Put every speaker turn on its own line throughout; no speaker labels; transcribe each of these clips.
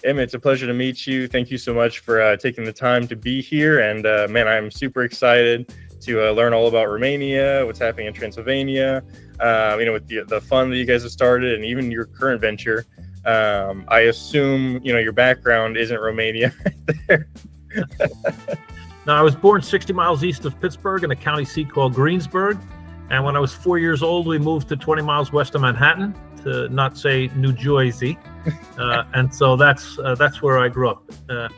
Emmett, it's a pleasure to meet you. Thank you so much for taking the time to be here. And man, I'm super excited to learn all about Romania, what's happening in Transylvania, with the fun that you guys have started and even your current venture. I assume, your background isn't Romania right there.
No, I was born 60 miles east of Pittsburgh in a county seat called Greensburg. And when I was 4 years old, we moved to 20 miles west of Manhattan, to not say New Jersey. And so that's where I grew up.
I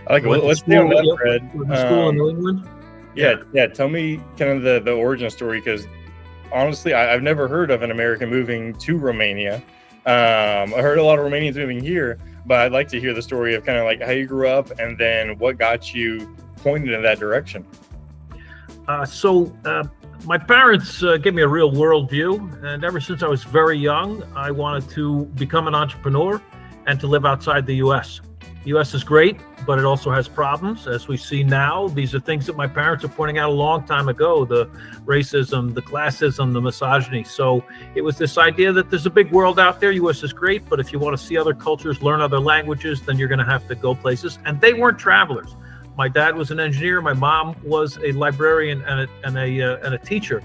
like it. Let's stay on that thread.
School in New England.
Yeah. Tell me kind of the origin story, because honestly, I've never heard of an American moving to Romania. I heard a lot of Romanians moving here, but I'd like to hear the story of kind of like how you grew up and then what got you pointed in that direction.
My parents gave me a real worldview, and ever since I was very young, I wanted to become an entrepreneur and to live outside the U.S. The U.S. is great, but it also has problems, as we see now. These are things that my parents are pointing out a long time ago: the racism, the classism, the misogyny. So it was this idea that there's a big world out there. U.S. is great, but if you want to see other cultures, learn other languages, then you're going to have to go places. And they weren't travelers. My dad was an engineer. My mom was a librarian and a teacher.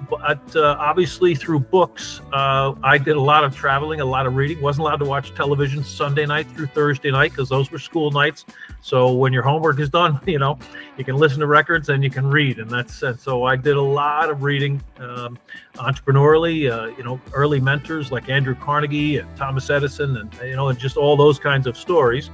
But obviously, through books, I did a lot of traveling, a lot of reading. Wasn't allowed to watch television Sunday night through Thursday night because those were school nights. So when your homework is done, you can listen to records and you can read. And so I did a lot of reading, entrepreneurially. Early mentors like Andrew Carnegie and Thomas Edison, and just all those kinds of stories.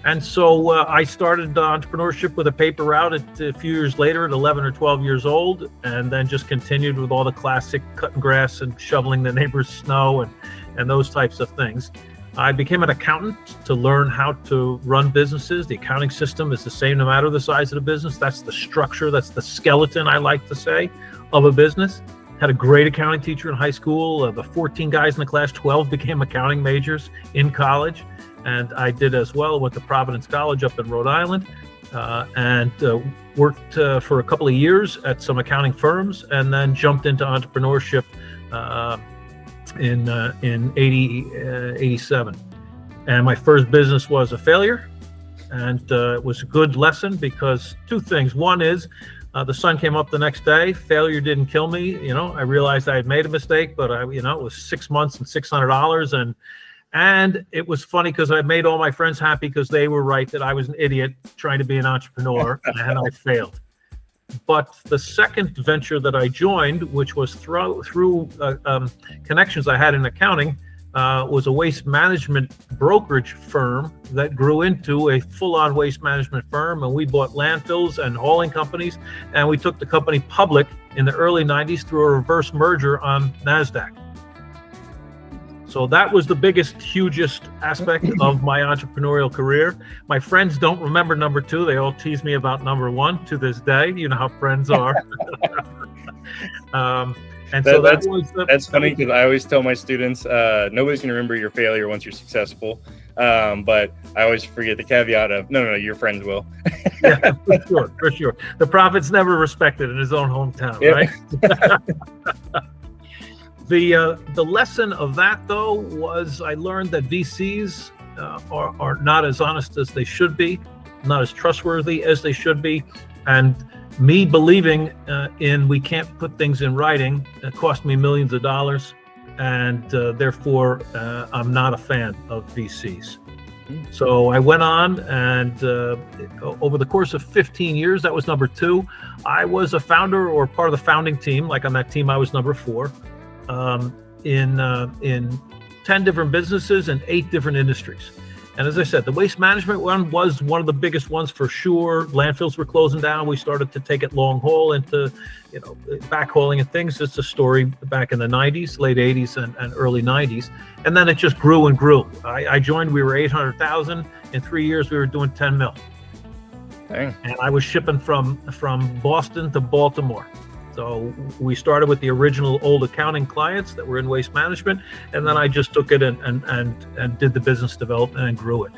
And so I started entrepreneurship with a paper route a few years later at 11 or 12 years old, and then just continued with all the classic cutting grass and shoveling the neighbor's snow and those types of things. I became an accountant to learn how to run businesses. The accounting system is the same no matter the size of the business. That's the structure, that's the skeleton, I like to say, of a business. Had a great accounting teacher in high school. Of the 14 guys in the class, 12 became accounting majors in college. And I did as well. Went to Providence College up in Rhode Island, and worked for a couple of years at some accounting firms, and then jumped into entrepreneurship in 87. And my first business was a failure, and it was a good lesson because two things. One is the sun came up the next day. Failure didn't kill me. I realized I had made a mistake, but it was 6 months and $600, and it was funny because I made all my friends happy because they were right that I was an idiot trying to be an entrepreneur, and I failed. But the second venture that I joined, which was through connections I had in accounting, was a waste management brokerage firm that grew into a full-on waste management firm. And we bought landfills and hauling companies, and we took the company public in the early 90s through a reverse merger on NASDAQ. So that was the hugest aspect of my entrepreneurial career. My friends don't remember number two. They all tease me about number one to this day. You know how friends are.
That's funny because I always tell my students, nobody's going to remember your failure once you're successful. But I always forget the caveat of, no, your friends will.
Yeah, for sure. The prophet's never respected in his own hometown, right? The lesson of that, though, was I learned that VCs are not as honest as they should be, not as trustworthy as they should be. And me believing in we can't put things in writing cost me millions of dollars. And therefore, I'm not a fan of VCs. So I went on, and over the course of 15 years, that was number two. I was a founder or part of the founding team. Like on that team, I was number 4. In 10 different businesses and 8 different industries. And as I said, the waste management one was one of the biggest ones for sure. Landfills were closing down. We started to take it long haul into, backhauling and things. It's a story back in the 90s, late 80s and early 90s. And then it just grew and grew. I joined, we were 800,000. In 3 years, we were doing 10 mil.
Dang.
And I was shipping from Boston to Baltimore. So we started with the original old accounting clients that were in waste management, and then I just took it and did the business development and grew it.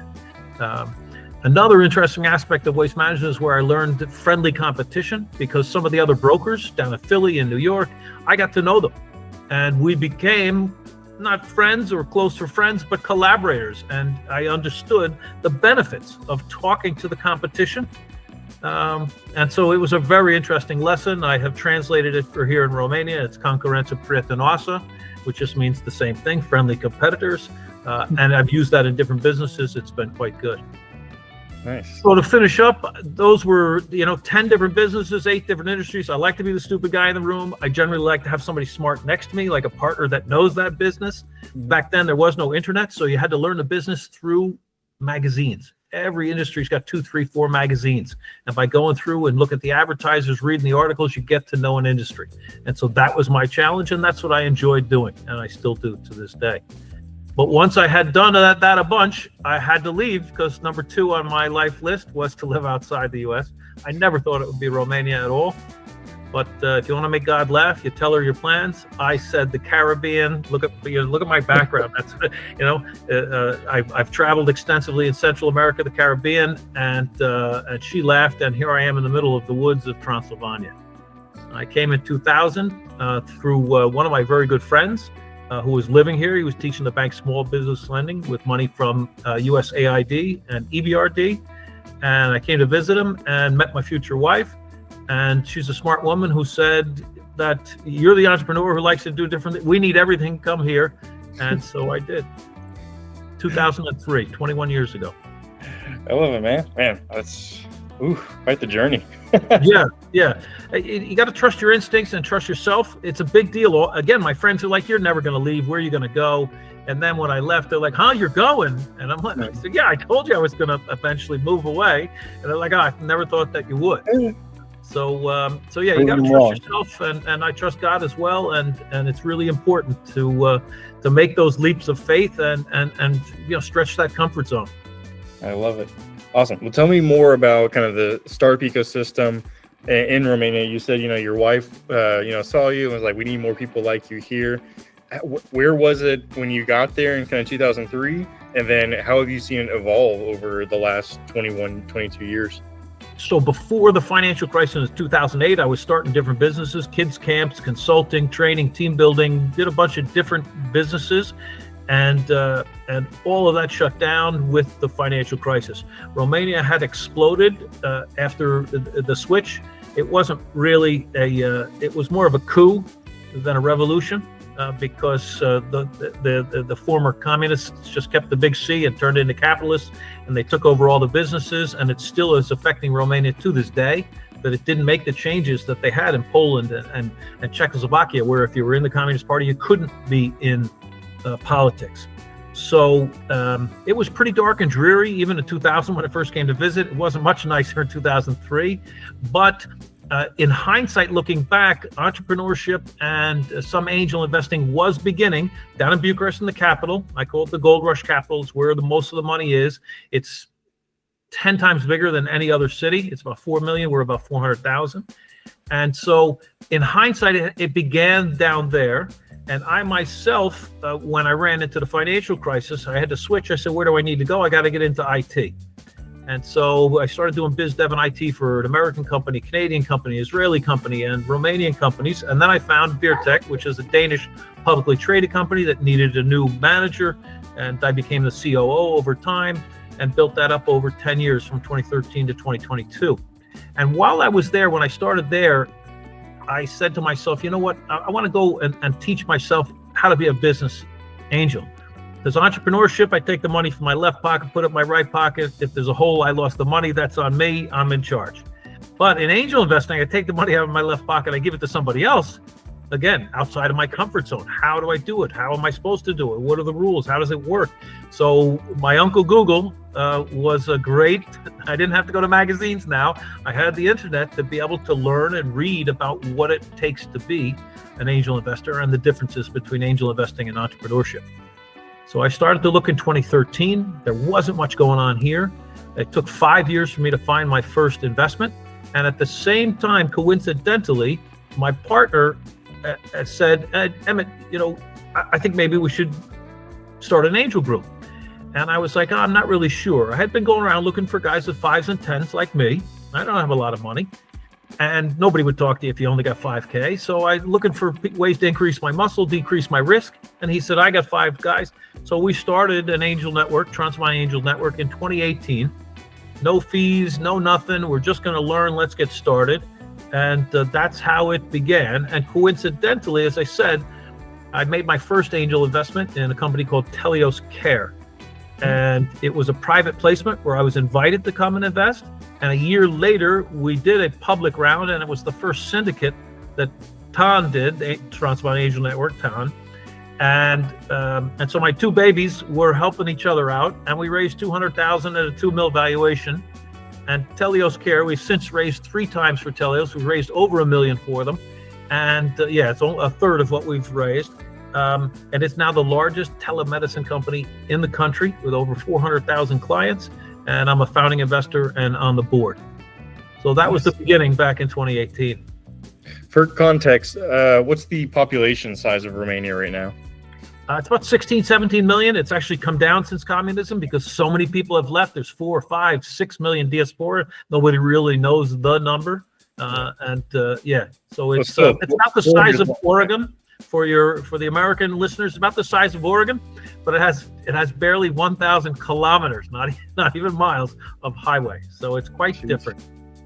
Another interesting aspect of waste management is where I learned friendly competition, because some of the other brokers down in Philly and New York, I got to know them, and we became not friends or closer friends, but collaborators. And I understood the benefits of talking to the competition. And so it was a very interesting lesson. I have translated it for here in Romania. It's concurență prietenoasă, which just means the same thing, friendly competitors. And I've used that in different businesses. It's been quite good.
Nice.
So to finish up, those were, 10 different businesses, 8 different industries. I like to be the stupid guy in the room. I generally like to have somebody smart next to me, like a partner that knows that business. Back then, there was no internet, so you had to learn the business through magazines. Every industry's got 2, 3, 4 magazines. And by going through and look at the advertisers, reading the articles, you get to know an industry. And so that was my challenge, and that's what I enjoyed doing, and I still do to this day. But once I had done that a bunch, I had to leave because number 2 on my life list was to live outside the U.S. I never thought it would be Romania at all. But if you want to make God laugh, you tell her your plans. I said the Caribbean. Look at my background. That's I've traveled extensively in Central America, the Caribbean, and she laughed. And here I am in the middle of the woods of Transylvania. I came in 2000 through one of my very good friends. Who was living here. He was teaching the bank small business lending with money from USAID and EBRD. And I came to visit him and met my future wife. And she's a smart woman who said that you're the entrepreneur who likes to do different things. We need everything, come here. And so I did. 2003, 21 years ago.
I love it, man. Man, that's quite the journey.
Yeah. You got to trust your instincts and trust yourself. It's a big deal. Again, my friends are like, you're never going to leave. Where are you going to go? And then when I left, they're like, huh, you're going? And I'm like, I said, yeah, I told you I was going to eventually move away. And they're like, I never thought that you would. So yeah, you got to trust yourself, and I trust God as well. And it's really important to make those leaps of faith and stretch that comfort zone.
I love it. Awesome. Well, tell me more about kind of the startup ecosystem in Romania. You said, your wife, saw you and was like, we need more people like you here. Where was it when you got there in kind of 2003? And then how have you seen it evolve over the last 21, 22 years?
So before the financial crisis in 2008, I was starting different businesses, kids camps, consulting, training, team building, did a bunch of different businesses. And all of that shut down with the financial crisis. Romania had exploded after the switch. It wasn't really it was more of a coup than a revolution because the former communists just kept the big C and turned into capitalists, and they took over all the businesses, and it still is affecting Romania to this day. That it didn't make the changes that they had in Poland and Czechoslovakia, where if you were in the Communist Party, you couldn't be in politics. So it was pretty dark and dreary even in 2000 when I first came to visit. It wasn't much nicer in 2003, but in hindsight, looking back, entrepreneurship and some angel investing was beginning down in Bucharest in the capital. I call it the gold rush capital. It's where most of the money is. It's 10 times bigger than any other city. It's about 4 million. We're about 400,000. And so in hindsight, it began down there. And I myself, when I ran into the financial crisis, I had to switch. I said, where do I need to go? I got to get into IT. And so I started doing biz dev and IT for an American company, Canadian company, Israeli company, and Romanian companies. And then I found Medtech, which is a Danish publicly traded company that needed a new manager. And I became the COO over time and built that up over 10 years from 2013 to 2022. And while I was there, when I started there, I said to myself, you know what, I want to go and teach myself how to be a business angel. There's entrepreneurship. I take the money from my left pocket, put it in my right pocket. If there's a hole, I lost the money. That's on me. I'm in charge. But in angel investing, I take the money out of my left pocket. I give it to somebody else. Again, outside of my comfort zone. How do I do it? How am I supposed to do it? What are the rules? How does it work? So my Uncle Google was a great, I didn't have to go to magazines now. I had the internet to be able to learn and read about what it takes to be an angel investor and the differences between angel investing and entrepreneurship. So I started to look in 2013. There wasn't much going on here. It took 5 years for me to find my first investment. And at the same time, coincidentally, my partner said, Emmett, I think maybe we should start an angel group. And I was like, I'm not really sure. I had been going around looking for guys with 5s and 10s like me. I don't have a lot of money. and nobody would talk to you if you only got 5K. So I looking for ways to increase my muscle, decrease my risk. And he said, I got 5 guys. So we started an angel network, Transylvania Angels Network, in 2018. No fees, no nothing. We're just going to learn. Let's get started. And that's how it began. And coincidentally, as I said, I made my first angel investment in a company called Telios Care. And it was a private placement where I was invited to come and invest. And a year later, we did a public round, and it was the first syndicate that TAN did, the Transylvania Angel Network, TAN. And so my 2 babies were helping each other out, and we raised $200,000 at a $2 million valuation. And Telios Care, we've since raised 3 times for Telios. We've raised over $1 million for them. And it's only a third of what we've raised. And it's now the largest telemedicine company in the country with over 400,000 clients. And I'm a founding investor and on the board. So that was the beginning back in 2018.
For context, what's the population size of Romania right now?
It's about 16, 17 million. It's actually come down since communism because so many people have left. There's 4, 5, 6 million diaspora. Nobody really knows the number. So it's about the size of Oregon for the American listeners. About the size of Oregon, but it has barely 1,000 kilometers, not even miles of highway. So it's quite different.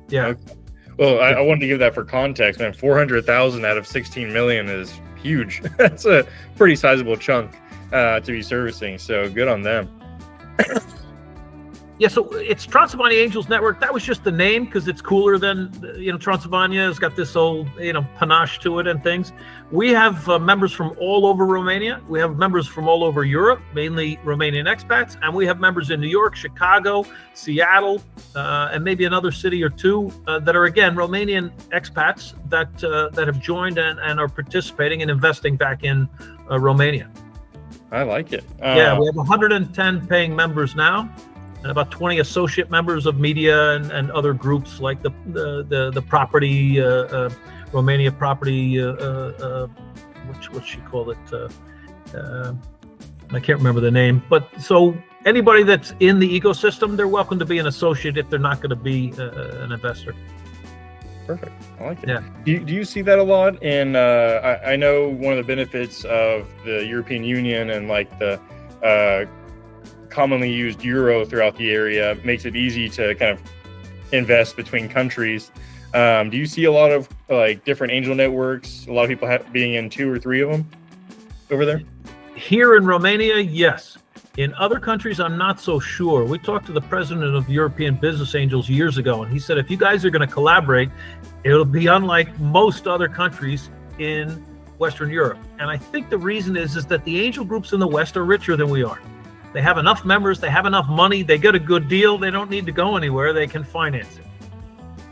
Yeah.
Okay. Well, I wanted to give that for context, man. 400,000 out of 16 million is huge. That's a pretty sizable chunk to be servicing. So good on them.
Yeah, so it's Transylvania Angels Network. That was just the name because it's cooler than, Transylvania has got this old, panache to it and things. We have members from all over Romania. We have members from all over Europe, mainly Romanian expats. And we have members in New York, Chicago, Seattle, and maybe another city or 2 that are, again, Romanian expats that have joined and are participating and investing back in Romania.
I like it.
We have 110 paying members now. And about 20 associate members of media and other groups like the property, Romania property, what she called it? I can't remember the name. But so anybody that's in the ecosystem, they're welcome to be an associate if they're not going to be an investor.
Perfect. I like it.
Yeah.
Do you see that a lot? And I know one of the benefits of the European Union and like the commonly used euro throughout the area makes it easy to kind of invest between countries. Do you see a lot of like different angel networks, a lot of people being in 2 or 3 of them over there?
Here in Romania, yes. In other countries, I'm not so sure. We talked to the president of European Business Angels years ago, and he said, if you guys are going to collaborate, it'll be unlike most other countries in Western Europe. And I think the reason is that the angel groups in the West are richer than we are. They have enough members, they have enough money, they get a good deal, they don't need to go anywhere, they can finance it.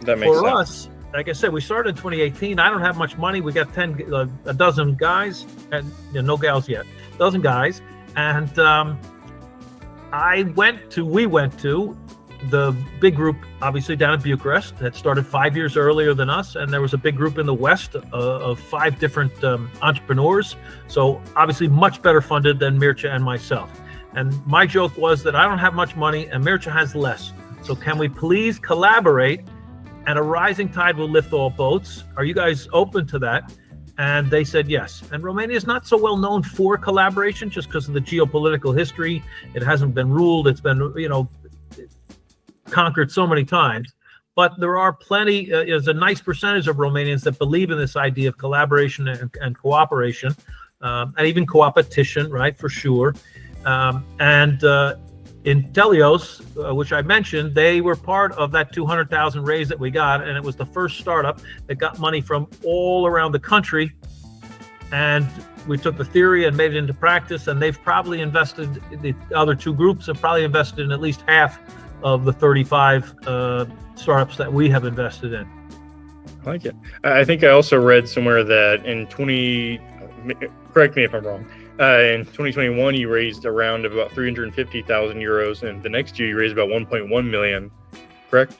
That makes sense.
For us, like I said, we started in 2018. I don't have much money. We got a dozen guys, and no gals yet, a dozen guys. And we went to the big group, obviously down in Bucharest, that started 5 years earlier than us. And there was a big group in the West of 5 different entrepreneurs. So obviously much better funded than Mircea and myself. And my joke was that I don't have much money and Mircea has less. So can we please collaborate and a rising tide will lift all boats? Are you guys open to that? And they said yes. And Romania is not so well known for collaboration just because of the geopolitical history. It hasn't been ruled. It's been, conquered so many times. But there are plenty, there's a nice percentage of Romanians that believe in this idea of collaboration and cooperation, and even co-opetition, right, for sure. In Telios, which I mentioned, they were part of that 200,000 raise that we got, and it was the first startup that got money from all around the country. And we took the theory and made it into practice, and they've probably invested, the other 2 groups have probably invested in at least half of the 35 startups that we have invested in.
I like it. I think I also read somewhere that correct me if I'm wrong, in 2021, you raised around about 350,000 euros, and the next year you raised about 1.1 million, correct?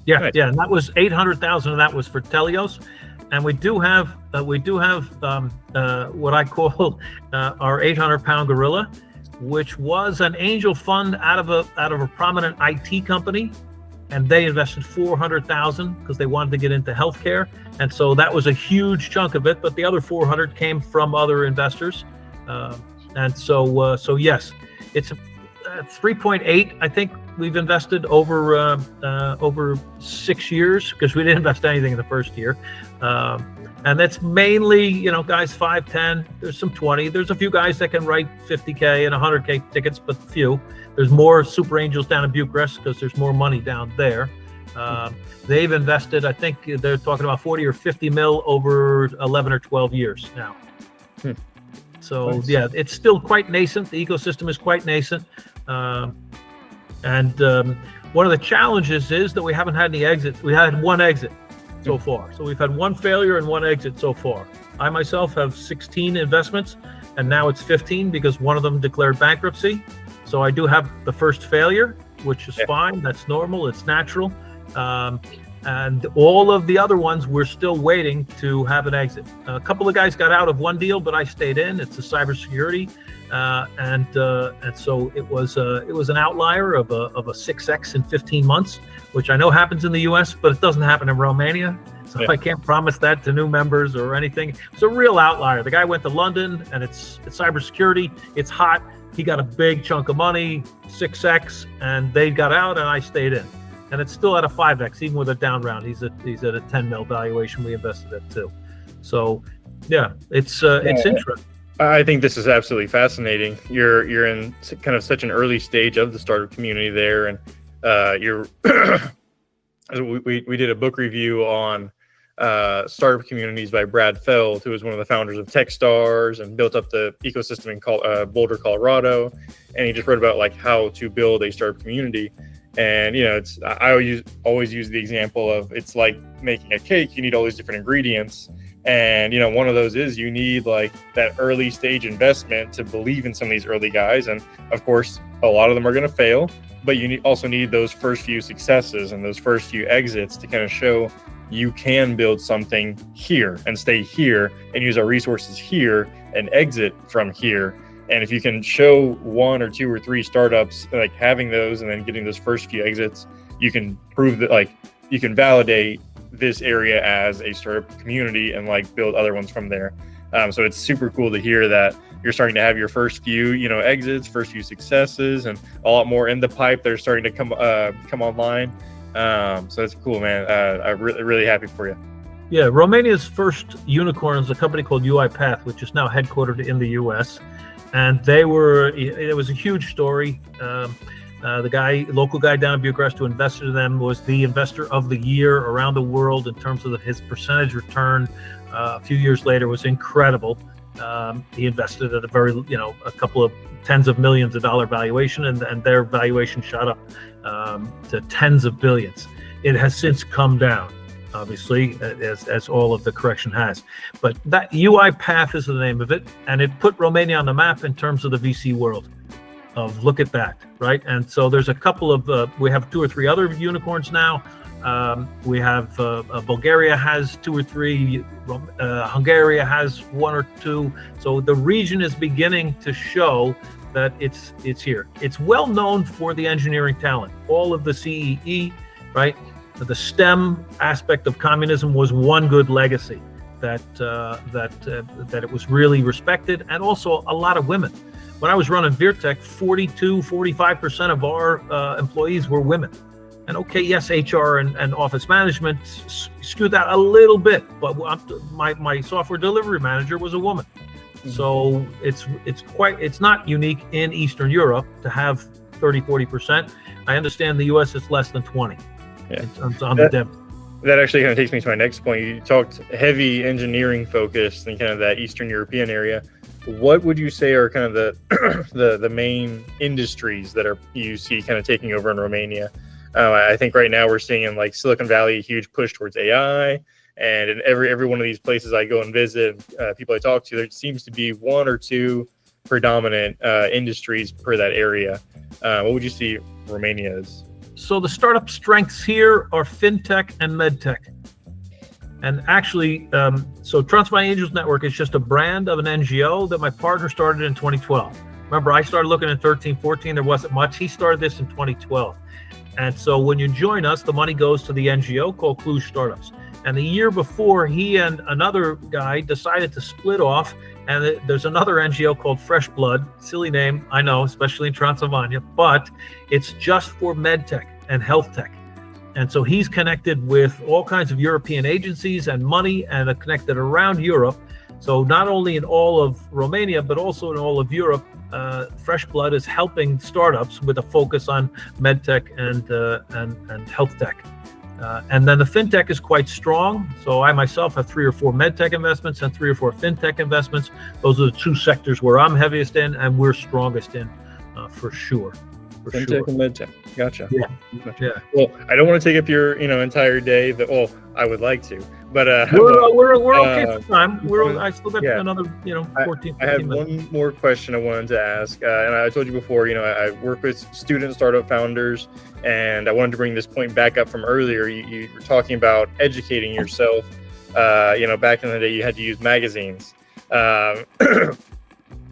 Yeah,
nice.
Yeah, and that was 800,000 of that was for Telios, and we do have what I call our 800-pound gorilla, which was an angel fund out of a prominent IT company, and they invested 400,000 because they wanted to get into healthcare, and so that was a huge chunk of it. But the other 400 came from other investors, and so yes, it's 3.8. I think we've invested over 6 years because we didn't invest anything in the first year. And that's mainly, guys 5, 10, there's some 20. There's a few guys that can write 50K and 100K tickets, but few. There's more super angels down in Bucharest because there's more money down there. They've invested, I think they're talking about 40 or 50 mil over 11 or 12 years now. So nice. Yeah, it's still quite nascent. The ecosystem is quite nascent. And one of the challenges is that we haven't had any exits. We had one exit so far. So we've had one failure and one exit so far. I myself have 16 investments, and now it's 15 because one of them declared bankruptcy. So I do have the first failure, which is fine. That's normal. It's natural. And all of the other ones, we're still waiting to have an exit. A couple of guys got out of one deal, but I stayed in. It's a cybersecurity, and so it was an outlier of a 6x in 15 months, which I know happens in the U.S., but it doesn't happen in Romania. So I can't promise that to new members or anything. It's a real outlier. The guy went to London, and it's cybersecurity. It's hot. He got a big chunk of money, 6x, and they got out, and I stayed in. And it's still at a 5x, even with a down round. He's at a 10 mil valuation we invested at too. So, yeah, it's interesting.
I think this is absolutely fascinating. You're in kind of such an early stage of the startup community there, and we did a book review on startup communities by Brad Feld, who was one of the founders of TechStars and built up the ecosystem in Boulder, Colorado. And he just wrote about like how to build a startup community. And I always use the example of it's like making a cake. You need all these different ingredients, and one of those is you need like that early stage investment to believe in some of these early guys. And of course, a lot of them are going to fail, but you also need those first few successes and those first few exits to kind of show you can build something here and stay here and use our resources here and exit from here. And if you can show 1 or 2 or 3 startups like having those and then getting those first few exits, you can prove that like you can validate this area as a startup community and like build other ones from there. So it's super cool to hear that you're starting to have your first few, exits, first few successes, and a lot more in the pipe that are starting to come online. So that's cool, man. I'm really happy for you.
Yeah, Romania's first unicorn is a company called UiPath, which is now headquartered in the U.S. And it was a huge story. The local guy down in Bucharest who invested in them was the investor of the year around the world in terms of his percentage return. A few years later was incredible. He invested at a couple of tens of millions of dollar valuation, and their valuation shot up to tens of billions. It has since come down, obviously, as all of the correction has. But that UiPath is the name of it, and it put Romania on the map in terms of the VC world. Look at that, right? And so there's a couple of, we have 2 or 3 other unicorns now. We have Bulgaria has 2 or 3, Hungary has 1 or 2. So the region is beginning to show that it's here. It's well known for the engineering talent. All of the CEE, right? The STEM aspect of communism was one good legacy that it was really respected, and also a lot of women. When I was running Virtech, 45% of our employees were women. And okay, yes, HR and office management skewed that a little bit, but my software delivery manager was a woman. Mm-hmm. So it's not unique in Eastern Europe to have 30-40%. I understand the US is less than 20.
Yeah.
On the dev.
That actually kind of takes me to my next point. You talked heavy engineering focus in kind of that Eastern European area. What would you say are kind of the main industries that you see kind of taking over in Romania? I think right now we're seeing in like Silicon Valley a huge push towards AI, and in every one of these places I go and visit, people I talk to, there seems to be 1 or 2 predominant industries per that area. What would you see Romania as?
So the startup strengths here are Fintech and Medtech. And actually, so Transylvania Angels Network is just a brand of an NGO that my partner started in 2012. Remember, I started looking in 13, 14, there wasn't much. He started this in 2012. And so when you join us, the money goes to the NGO called Cluj Startups. And the year before, he and another guy decided to split off. And there's another NGO called Fresh Blood. Silly name, I know, especially in Transylvania, but it's just for medtech and health tech. And so he's connected with all kinds of European agencies and money, and are connected around Europe. So not only in all of Romania, but also in all of Europe, Fresh Blood is helping startups with a focus on medtech and health tech. And then the fintech is quite strong. So I myself have 3 or 4 medtech investments and 3 or 4 fintech investments. Those are the 2 sectors where I'm heaviest in and we're strongest in, for sure.
Fintech and medtech. Gotcha.
Yeah.
Well, I don't want to take up your entire day. I would like to, but
we're okay for time. I still got another 14.
I had
minutes.
one more question I wanted to ask, and I told you before. I work with student startup founders, and I wanted to bring this point back up from earlier. You were talking about educating yourself. Back in the day, you had to use magazines.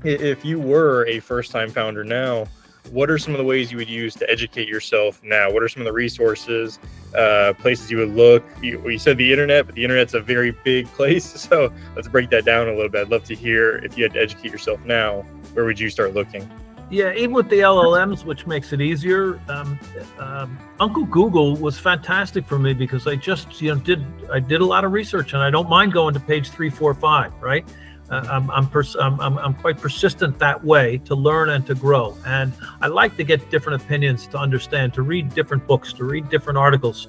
If you were a first-time founder now, what are some of the ways you would use to educate yourself now? What are some of the resources, places you would look? You said the internet, but the internet's a very big place. So let's break that down a little bit. I'd love to hear, if you had to educate yourself now, where would you start looking?
Yeah, even with the LLMs, which makes it easier. Uncle Google was fantastic for me because I just did a lot of research, and I don't mind going to page 3, 4, 5, right? I'm quite persistent that way to learn and to grow. And I like to get different opinions, to understand, to read different books, to read different articles,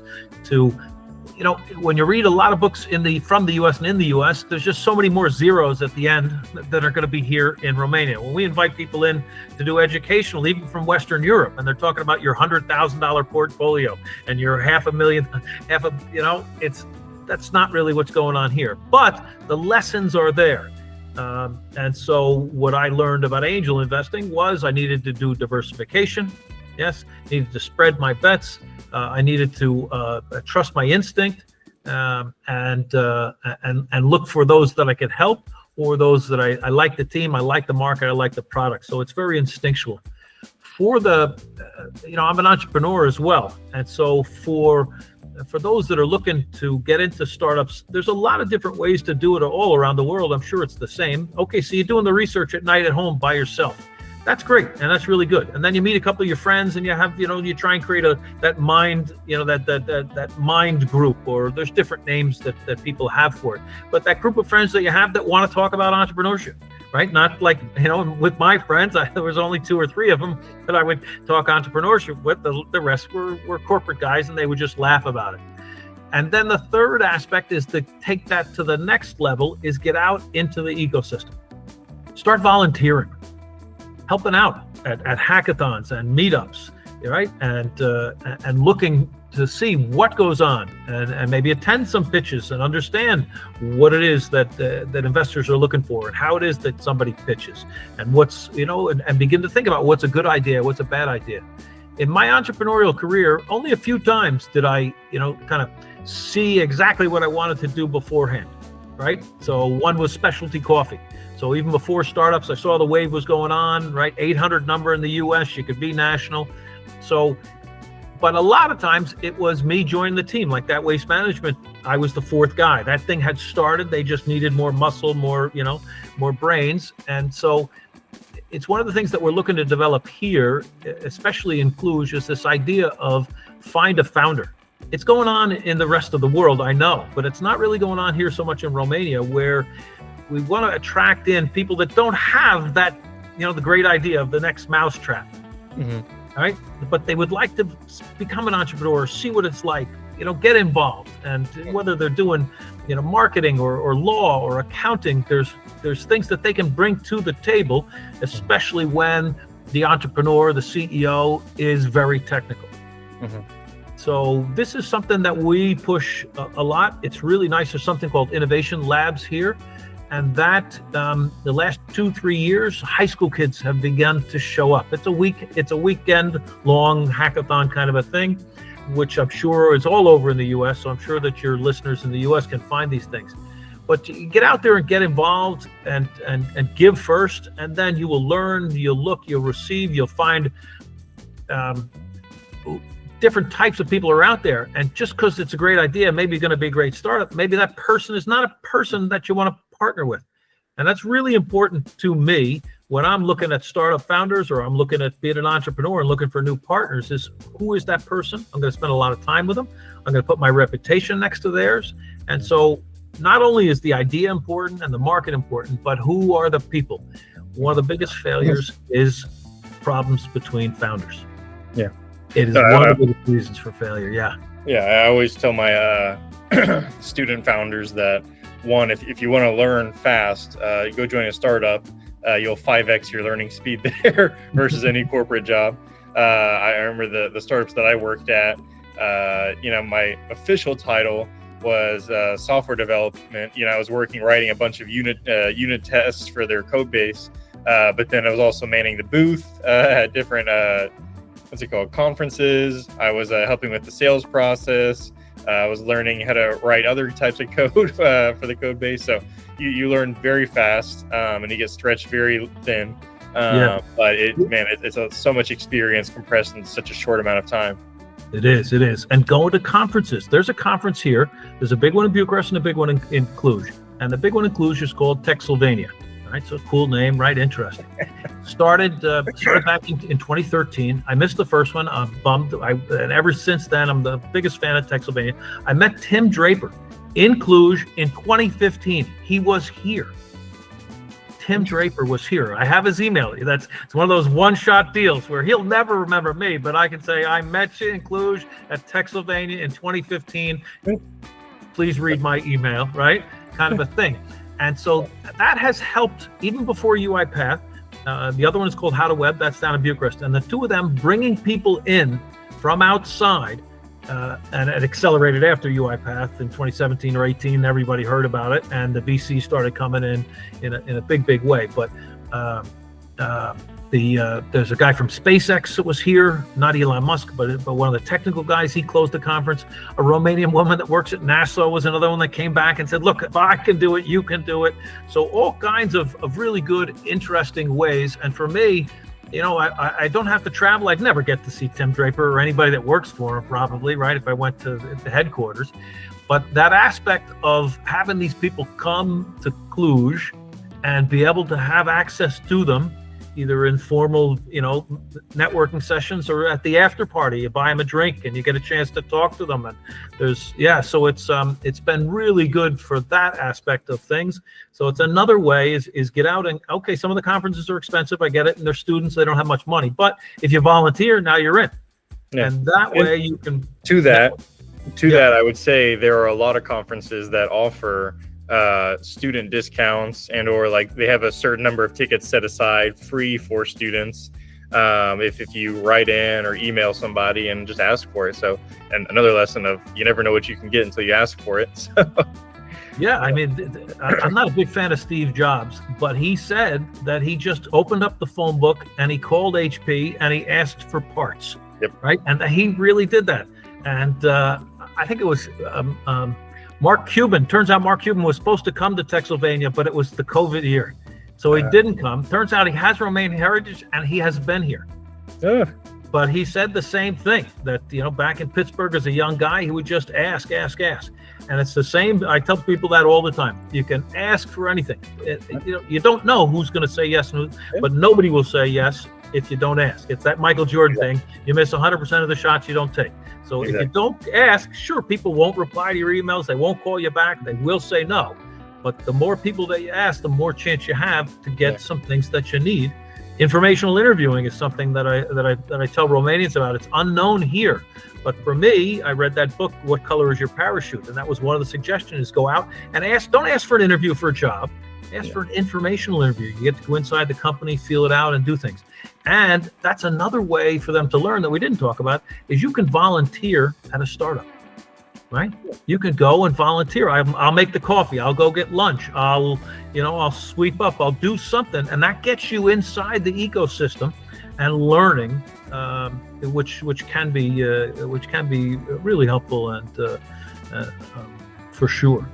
when you read a lot of books from the US and in the US, there's just so many more zeros at the end that are going to be here in Romania. When we invite people in to do educational, even from Western Europe, and they're talking about your $100,000 portfolio and your $500,000, that's not really what's going on here. But the lessons are there. And so what I learned about angel investing was I needed to do diversification. Yes, needed to spread my bets. I needed to trust my instinct and look for those that I could help, or those that I like the team, I like the market, I like the product. So it's very instinctual. For I'm an entrepreneur as well, and so for those that are looking to get into startups, there's a lot of different ways to do it all around the world. I'm sure it's the same. Okay, so you're doing the research at night at home by yourself. That's great, and that's really good. And then you meet a couple of your friends, and you have, you try and create that mind, that mind group, or there's different names that people have for it. But that group of friends that you have that want to talk about entrepreneurship, right? Not like, with my friends, there was only 2 or 3 of them that I would talk entrepreneurship with. The rest were corporate guys, and they would just laugh about it. And then the third aspect is to take that to the next level, is get out into the ecosystem. Start volunteering, helping out at hackathons and meetups, right? And looking to see what goes on, and maybe attend some pitches and understand what it is that investors are looking for, and how it is that somebody pitches, and what's, and begin to think about what's a good idea, what's a bad idea. In my entrepreneurial career, only a few times did I, kind of see exactly what I wanted to do beforehand, right? So one was specialty coffee. So even before startups, I saw the wave was going on, right? 800 number in the US, you could be national. So, but a lot of times it was me joining the team, like that waste management. I was the 4th guy. That thing had started. They just needed more muscle, more brains. And so it's one of the things that we're looking to develop here, especially in Cluj, is this idea of find a founder. It's going on in the rest of the world, I know, but it's not really going on here so much in Romania, where we want to attract in people that don't have that, the great idea of the next mousetrap, right? But they would like to become an entrepreneur, see what it's like, get involved. And whether they're doing, marketing or law or accounting, there's things that they can bring to the table, especially when the entrepreneur, the CEO, is very technical. So this is something that we push a lot. It's really nice. There's something called Innovation Labs here. And that the last 2-3 years, high school kids have begun to show up. It's a weekend long hackathon kind of a thing, which I'm sure is all over in the US. So I'm sure that your listeners in the US can find these things. But get out there and get involved and give first, and then you will learn, you'll look, you'll receive, you'll find different types of people are out there. And just because it's a great idea, maybe going to be a great startup, maybe that person is not a person that you want to partner with. And that's really important to me when I'm looking at startup founders, or I'm looking at being an entrepreneur and looking for new partners, is who is that person? I'm going to spend a lot of time with them. I'm going to put my reputation next to theirs. And so not only is the idea important and the market important, but who are the people? One of the biggest failures is problems between founders.
Yeah.
It is one of the biggest reasons for failure. Yeah.
Yeah. I always tell my student founders that, one, if you want to learn fast, you go join a startup, you'll 5x your learning speed there versus any corporate job. I remember the startups that I worked at, my official title was software development. I was writing a bunch of unit tests for their code base, but then I was also manning the booth at different conferences. I was helping with the sales process. I was learning how to write other types of code for the code base. So you learn very fast, and you get stretched very thin. But it's so much experience compressed in such a short amount of time.
It is. And going to conferences. There's a conference here. There's a big one in Bucharest and a big one in Cluj. And the big one in Cluj is called Transylvania. Right, so cool name, right? Interesting. Started back in 2013. I missed the first one. I'm bummed. And ever since then, I'm the biggest fan of Transylvania. I met Tim Draper in Cluj in 2015. He was here. Tim Draper was here. I have his email. It's one of those one-shot deals where he'll never remember me, but I can say I met you in Cluj at Transylvania in 2015. Please read my email, right? Kind of a thing. And so that has helped even before UiPath. The other one is called How to Web. That's down in Bucharest. And the two of them bringing people in from outside, and it accelerated after UiPath in 2017 or 18. Everybody heard about it, and the VC started coming in a big way. But there's a guy from SpaceX that was here, not Elon Musk, but one of the technical guys. He closed the conference. A Romanian woman that works at NASA was another one that came back and said, look, if I can do it, you can do it. So all kinds of really good, interesting ways. And for me, I don't have to travel. I'd never get to see Tim Draper or anybody that works for him, probably, right, if I went to the headquarters. But that aspect of having these people come to Cluj and be able to have access to them, either in formal, networking sessions or at the after party, you buy them a drink and you get a chance to talk to them. And so it's been really good for that aspect of things. So it's another way is get out and, okay, some of the conferences are expensive. I get it. And they're students, they don't have much money, but if you volunteer, now you're in. Yeah. And that way you can. To that,
I would say there are a lot of conferences that offer student discounts, and or like they have a certain number of tickets set aside free for students if you write in or email somebody and just ask for it. So, and another lesson of you never know what you can get until you ask for it. So.
Yeah, I mean, I'm not a big fan of Steve Jobs, but he said that he just opened up the phone book and he called HP and he asked for parts.
Yep.
Right, and he really did that. And I think it was Mark Cuban. Turns out Mark Cuban was supposed to come to Transylvania, but it was the COVID year. So he didn't come. Turns out he has Romanian heritage and he has been here. But he said the same thing, that, back in Pittsburgh as a young guy, he would just ask. And it's the same. I tell people that all the time. You can ask for anything. You don't know who's going to say yes, but nobody will say yes if you don't ask. It's that Michael Jordan thing. You miss 100% of the shots you don't take. So if you don't ask, sure, people won't reply to your emails. They won't call you back. They will say no. But the more people that you ask, the more chance you have to get some things that you need. Informational interviewing is something that I tell Romanians about. It's unknown here. But for me, I read that book, What Color is Your Parachute? And that was one of the suggestions, go out and ask. Don't ask for an interview for a job. Ask for an informational interview. You get to go inside the company, feel it out, and do things. And that's another way for them to learn that we didn't talk about, is you can volunteer at a startup, right? You can go and volunteer. I'll make the coffee. I'll go get lunch. I'll sweep up. I'll do something. And that gets you inside the ecosystem and learning, which can be really helpful and for sure.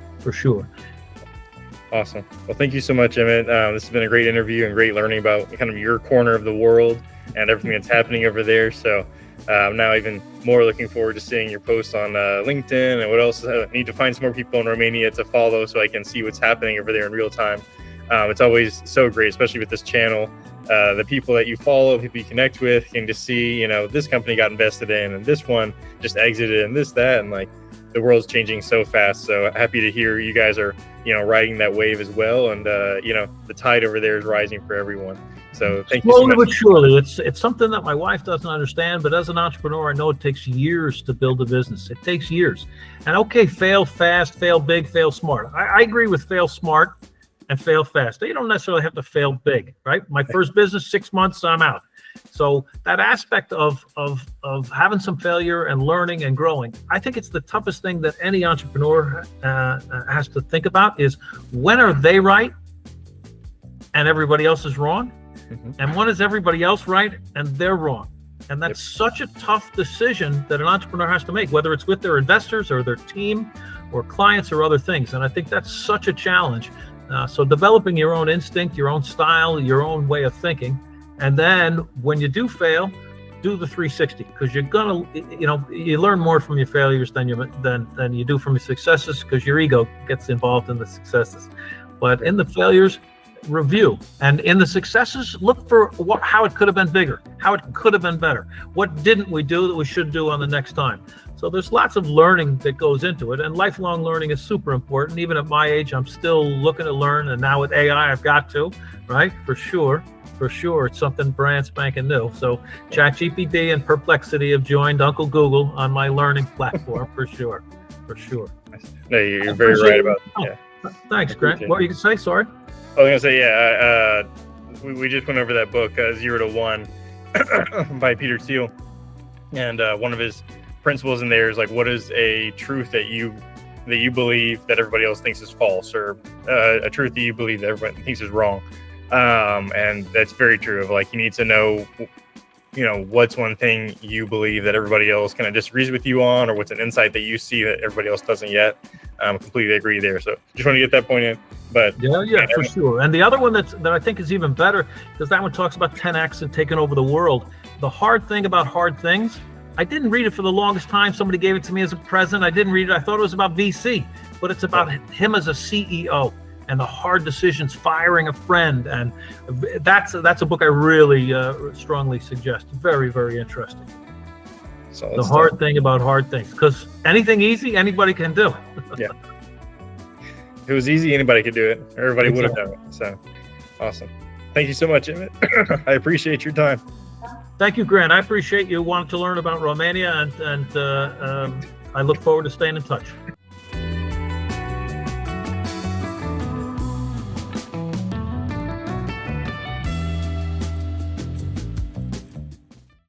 Awesome. Well, thank you so much, Emmett. This has been a great interview and great learning about kind of your corner of the world and everything that's happening over there. So I'm now even more looking forward to seeing your posts on LinkedIn and what else. I need to find some more people in Romania to follow so I can see what's happening over there in real time. It's always so great, especially with this channel. The people that you follow, people you connect with, can just see, this company got invested in and this one just exited and this, that, and like the world's changing so fast. So happy to hear you guys are, riding that wave as well. And, the tide over there is rising for everyone. So thank you so much.
Slowly but surely. It's something that my wife doesn't understand, but as an entrepreneur, I know it takes years to build a business. It takes years. And okay, fail fast, fail big, fail smart. I agree with fail smart and fail fast. You don't necessarily have to fail big, right? My first business, 6 months, I'm out. So that aspect of having some failure and learning and growing, I think it's the toughest thing that any entrepreneur has to think about is, when are they right and everybody else is wrong? Mm-hmm. And when is everybody else right and they're wrong? And that's such a tough decision that an entrepreneur has to make, whether it's with their investors or their team or clients or other things. And I think that's such a challenge. So developing your own instinct, your own style, your own way of thinking. And then when you do fail, do the 360, because you're gonna, you learn more from your failures than you do from your successes, because your ego gets involved in the successes. But in the failures, review, and in the successes, look for how it could have been bigger, how it could have been better. What didn't we do that we should do on the next time? So there's lots of learning that goes into it, and lifelong learning is super important. Even at my age, I'm still looking to learn, and now with AI, I've got to, right? For sure, it's something brand spanking new. So ChatGPT and Perplexity have joined Uncle Google on my learning platform, for sure.
No, you're very right about that.
Yeah. Thanks, Grant. What were you gonna say? Sorry.
I was gonna say, we just went over that book, 0 to 1, by Peter Thiel, and one of his principles in there is like, what is a truth that you believe that everybody else thinks is false, or a truth that you believe that everybody thinks is wrong, and that's very true. Of like, you need to know, what's one thing you believe that everybody else kind of disagrees with you on, or what's an insight that you see that everybody else doesn't yet. Completely agree there. So just want to get that point in. But
yeah, for sure. And the other one that I think is even better, because that one talks about 10x and taking over the world. The hard thing about hard things, I didn't read it for the longest time. Somebody gave it to me as a present. I didn't read it. I thought it was about VC, but it's about him as a CEO and the hard decisions, firing a friend. And that's a book I really strongly suggest. Very, very interesting. The hard thing about hard things, because anything easy, anybody can do.
Yeah. If it was easy, anybody could do it. Everybody would have done it. So awesome. Thank you so much, Emmett. I appreciate your time.
Thank you, Grant. I appreciate you wanting to learn about Romania, and I look forward to staying in touch.